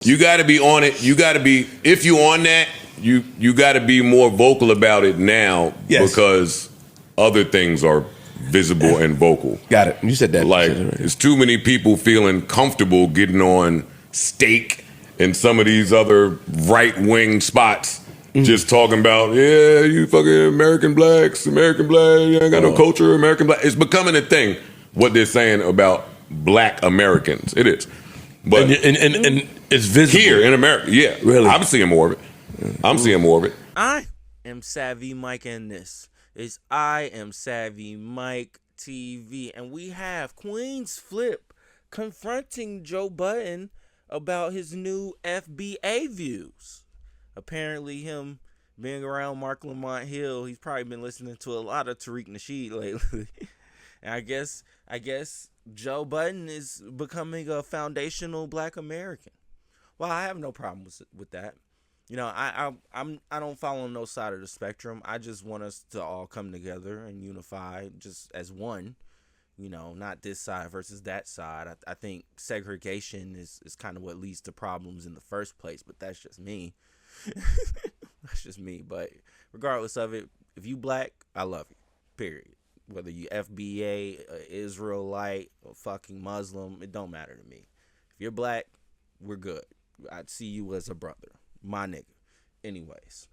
You got to be on it. You got to be, if you on that, you got to be more vocal about it now because other things are visible and vocal. Got it. You said that. Like, there's too many people feeling comfortable getting on stake in some of these other right-wing spots. Just talking about, yeah, you fucking American blacks, you ain't got no culture, American black. It's becoming a thing, what they're saying about black Americans. It is. But and it's visible. Here in America, yeah. Really? I'm seeing more of it. I am Savvy Mike, and this is I Am Savvy Mike TV. And we have Queenzflip confronting Joe Budden about his new FBA views. Apparently, him being around Mark Lamont Hill, he's probably been listening to a lot of Tariq Nasheed lately. And I guess Joe Budden is becoming a foundational black American. Well, I have no problem with that. You know, I don't fall on no side of the spectrum. I just want us to all come together and unify just as one. You know, not this side versus that side. I think segregation is kind of what leads to problems in the first place, but that's just me. That's just me. But regardless of it, if you black, I love you. Period. Whether you FBA, Israelite, or fucking Muslim, it don't matter to me. If you're black, we're good. I'd see you as a brother. My nigga. Anyways.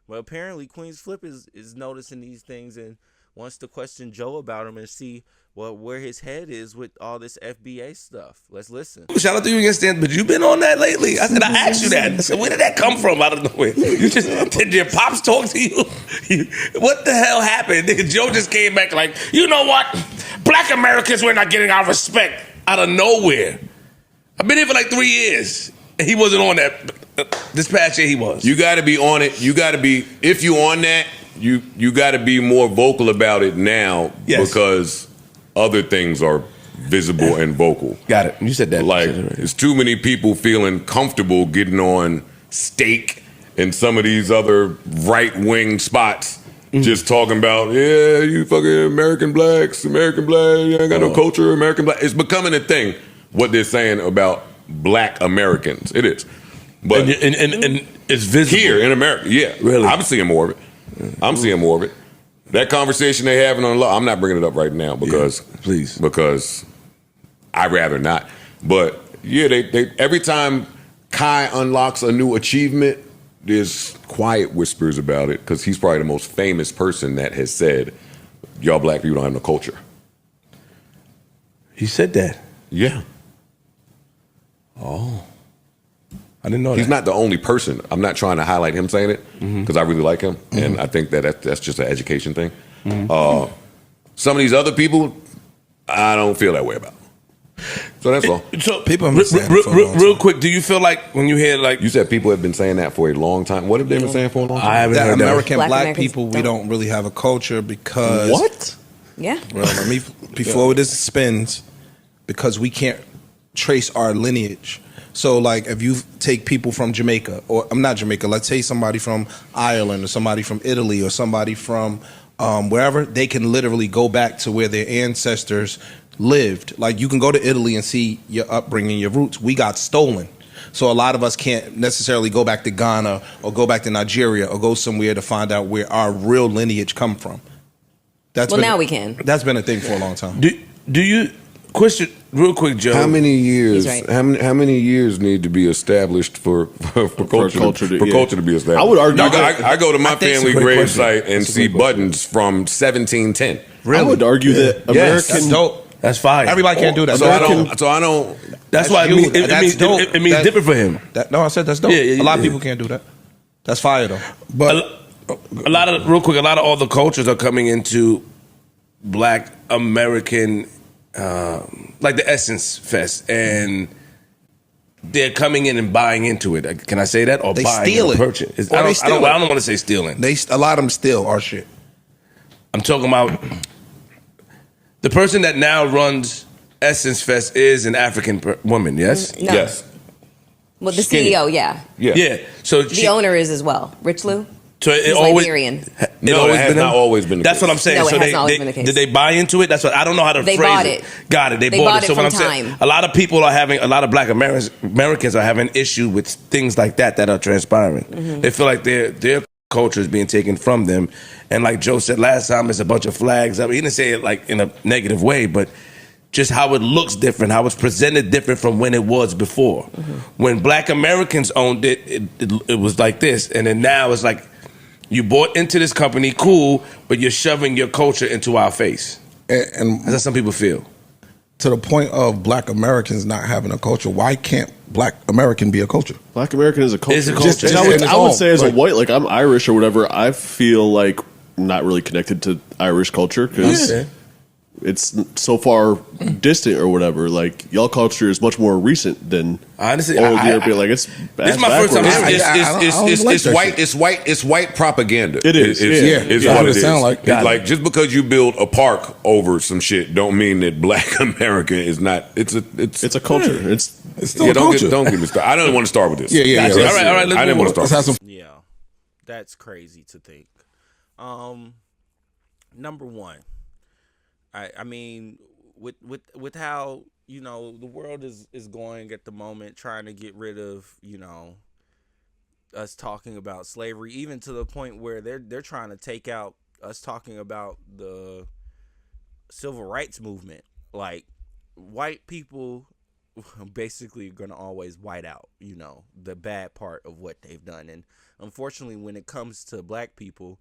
But apparently Queenzflip is noticing these things and wants to question Joe about him and see where his head is with all this FBA stuff. Let's listen. Shout out to you again, Stan, but you been on that lately? I said, I asked you that. I said, where did that come from? I don't know. You just, did your pops talk to you? What the hell happened? Nigga, Joe just came back like, you know what? Black Americans, we're not getting our respect out of nowhere. I've been here for like 3 years. And he wasn't on that. This past year he was. You got to be on it. You got to be, if you on that, you got to be more vocal about it now because other things are visible and vocal. Got it. You said that. Like, there's too many people feeling comfortable getting on stake in some of these other right-wing spots. Just talking about, yeah, you fucking American blacks, you ain't got no culture, American black. It's becoming a thing, what they're saying about black Americans. It is. But and it's visible. Here in America, yeah. Really? I'm seeing more of it. Seeing more of it. That conversation they having on law, I'm not bringing it up right now because because I'd rather not. But yeah, they every time Kai unlocks a new achievement, there's quiet whispers about it because he's probably the most famous person that has said, y'all black people don't have no culture. He said that? Yeah. Oh. I didn't know that. He's not the only person. I'm not trying to highlight him saying it because I really like him. And I think that's just an education thing. Some of these other people, I don't feel that way about. So that's all. So people real quick, do you feel like when you hear like... You said people have been saying that for a long time. What have they been saying for a long time? I haven't heard American that. black people, we don't really have a culture because... What? Yeah. Well, let me, before this spins, because we can't trace our lineage. So, like, if you take people from Jamaica, or I'm not Jamaica, let's say somebody from Ireland or somebody from Italy or somebody from wherever, they can literally go back to where their ancestors lived. Like, you can go to Italy and see your upbringing, your roots. We got stolen. So a lot of us can't necessarily go back to Ghana or go back to Nigeria or go somewhere to find out where our real lineage come from. Now we can. That's been a thing for a long time. Do you... Question, real quick, Joe. How many years? Right. How many years need to be established for culture to be established? I would argue. I go to my family grave site and see Buddens from 1710. Really? I would argue that American. That's dope. That's fire. Everybody can't do that. So I don't. That's why it means different for him. No, I said that's dope. Yeah, a lot of people can't do that. That's fire though. But a lot of all the cultures are coming into Black American. Like the Essence Fest, and they're coming in and buying into it. Can I say that? Or they buying steal it. Purchase. I don't want to say stealing. A lot of them steal our shit. I'm talking about the person that now runs Essence Fest is an African woman. Yes. No. Yes. Well, the Skinny. CEO, yeah. So the owner is as well. Rich Lou. So it He's always Liberian. No, it has not always been the That's case. what I'm saying. No, it so hasn't always been the case. did they buy into it? That's what I don't know how to They phrase bought it. it. Got it. They They bought bought it. it So what from I'm saying, time. a lot of people are having, a lot of Black Americans are having issue with things like that are transpiring. Mm-hmm. They feel like their culture is being taken from them, and like Joe said last time, it's a bunch of flags. I mean, he didn't say it like in a negative way, but just how it looks different, how it's presented different from when it was before. Mm-hmm. When Black Americans owned it, it was like this, and then now it's like you bought into this company, cool, but you're shoving your culture into our face. And That's how some people feel. to the point of Black Americans not having a culture, why can't Black American be a culture? Black American is a culture. Is a culture. And Just in its I would own, say as like- a white, like I'm Irish or whatever, I feel like not really connected to Irish culture because it's so far distant or whatever. Like y'all culture is much more recent than Honestly, old I- European. Like it's This is my first time backwards. hearing it. It's white. It's white propaganda. It is. It's Yeah. what It it is. sound like. It's like just because you build a park over some shit, don't mean that Black America is not. It's It's a culture. It's still yeah. a Don't culture. get me started. I don't want to start with this. Yeah. Gotcha. All right. Let's I didn't move want to on. start. Let's have some. Yeah, that's crazy to think. Number one, I mean, with how the world is going at the moment, trying to get rid of us talking about slavery, even to the point where they're trying to take out us talking about the civil rights movement. Like, white people basically gonna always white out the bad part of what they've done, and unfortunately when it comes to Black people,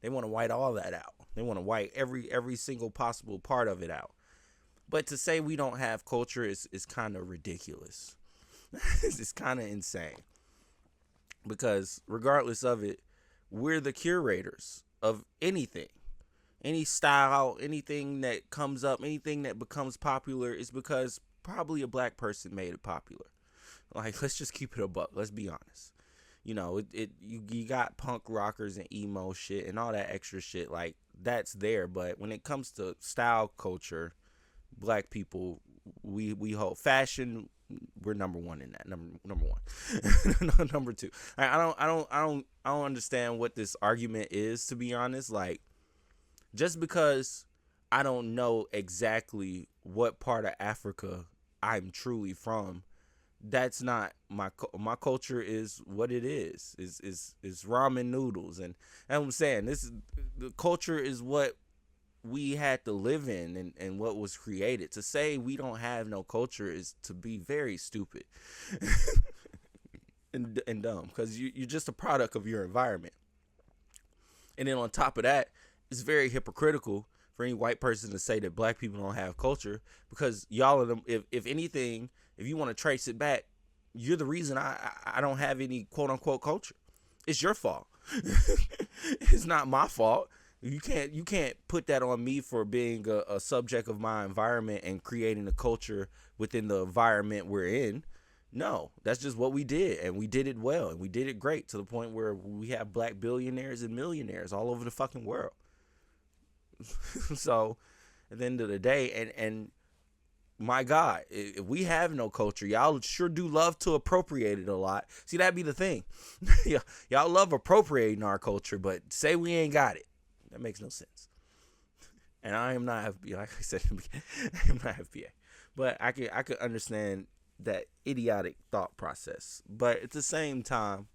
they want to white all that out. They want to white every single possible part of it out. But to say we don't have culture is kind of ridiculous. It's kind of insane, because regardless of it, we're the curators of anything. Any style, anything that comes up, anything that becomes popular is because probably a Black person made it popular. Like, let's just keep it a buck. Let's be honest. You got punk rockers and emo shit and all that extra shit. Like, that's there. But when it comes to style culture, Black people, we hold fashion. We're number one in that. Number one. Number two. I don't understand what this argument is, to be honest. Like, just because I don't know exactly what part of Africa I'm truly from, that's not my culture. Is what it is ramen noodles, and I'm saying the culture is what we had to live in and what was created. To say we don't have no culture is to be very stupid and dumb, because you're just a product of your environment. And then on top of that, it's very hypocritical for any white person to say that Black people don't have culture, because y'all are them. If anything, if you want to trace it back, you're the reason I don't have any quote unquote culture. It's your fault. It's not my fault. You can't put that on me for being a subject of my environment and creating a culture within the environment we're in. No, that's just what we did, and we did it well, and we did it great, to the point where we have Black billionaires and millionaires all over the fucking world. So at the end of the day, and my God, if we have no culture, y'all sure do love to appropriate it a lot. See, that'd be the thing. Y'all love appropriating our culture, but say we ain't got it. That makes no sense. And I am not FBA, like I said, I am not FBA. But I could understand that idiotic thought process. But at the same time,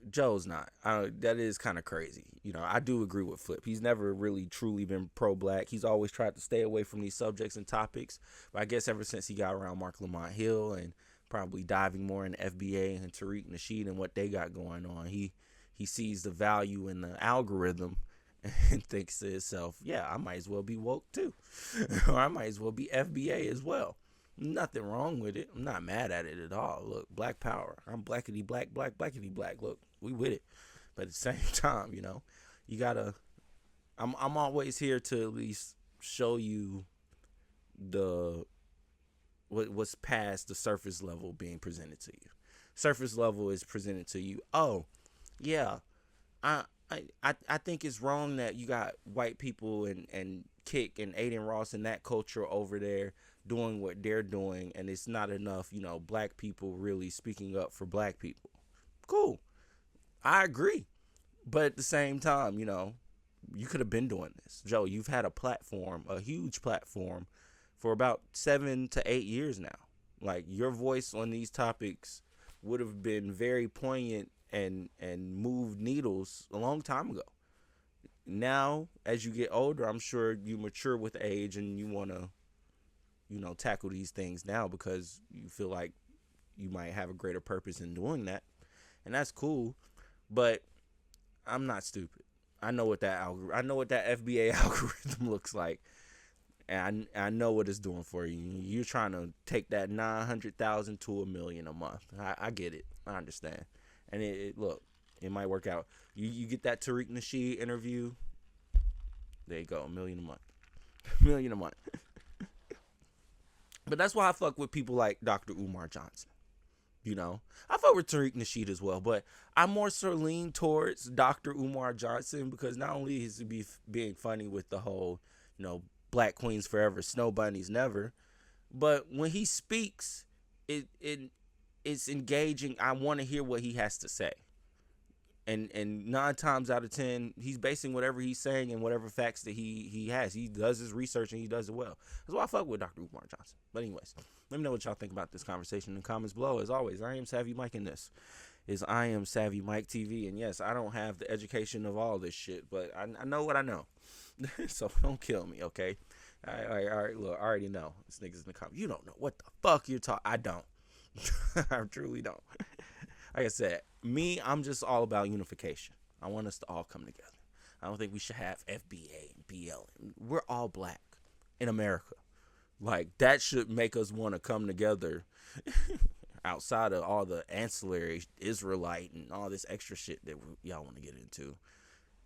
Joe's not. That is kind of crazy. I do agree with Flip. He's never really truly been pro-Black. He's always tried to stay away from these subjects and topics. But I guess ever since he got around Mark Lamont Hill and probably diving more in FBA and Tariq Nasheed and what they got going on, he sees the value in the algorithm and thinks to himself, yeah, I might as well be woke too. Or I might as well be FBA as well. Nothing wrong with it. I'm not mad at it at all. Look, Black power. I'm blackity black, blackity black. Look, we with it. But at the same time, you gotta. I'm always here to at least show you what's past the surface level being presented to you. Surface level is presented to you. Oh, yeah, I think it's wrong that you got white people and Kick and Aiden Ross and that culture over there doing what they're doing, and it's not enough, black people really speaking up for black people. Cool. I agree. But at the same time, you could have been doing this. Joe, you've had a platform, a huge platform, for about 7 to 8 years now. Like, your voice on these topics would have been very poignant and moved needles a long time ago. Now, as you get older, I'm sure you mature with age and you want to, tackle these things now because you feel like you might have a greater purpose in doing that. And that's cool. But I'm not stupid. I know what that FBA algorithm looks like. And I know what it's doing for you. You're trying to take that 900,000 to 1 million a month. I get it. I understand. And look, it might work out. You get that Tariq Nasheed interview. There you go, 1 million a month. 1 million a month. But that's why I fuck with people like Dr. Umar Johnson. I fuck with Tariq Nasheed as well, but I more so lean towards Dr. Umar Johnson because not only is he being funny with the whole, Black Queens Forever, Snow Bunnies Never, but when he speaks, it's engaging. I want to hear what he has to say. And 9 times out of 10, he's basing whatever he's saying and whatever facts that he has. He does his research and he does it well. That's why I fuck with Dr. Umar Johnson. But anyways, let me know what y'all think about this conversation in the comments below. As always, I am Savvy Mike, and this is I Am Savvy Mike TV. And yes, I don't have the education of all this shit, but I know what I know. So don't kill me, okay? All right, look, I already know. This nigga's in the comments. You don't know what the fuck you're talking. I don't. I truly don't. Like I said, I'm just all about unification. I want us to all come together. I don't think we should have FBA and BL. We're all black in America. Like, that should make us want to come together outside of all the ancillary Israelite and all this extra shit that y'all want to get into.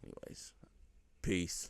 Anyways, peace.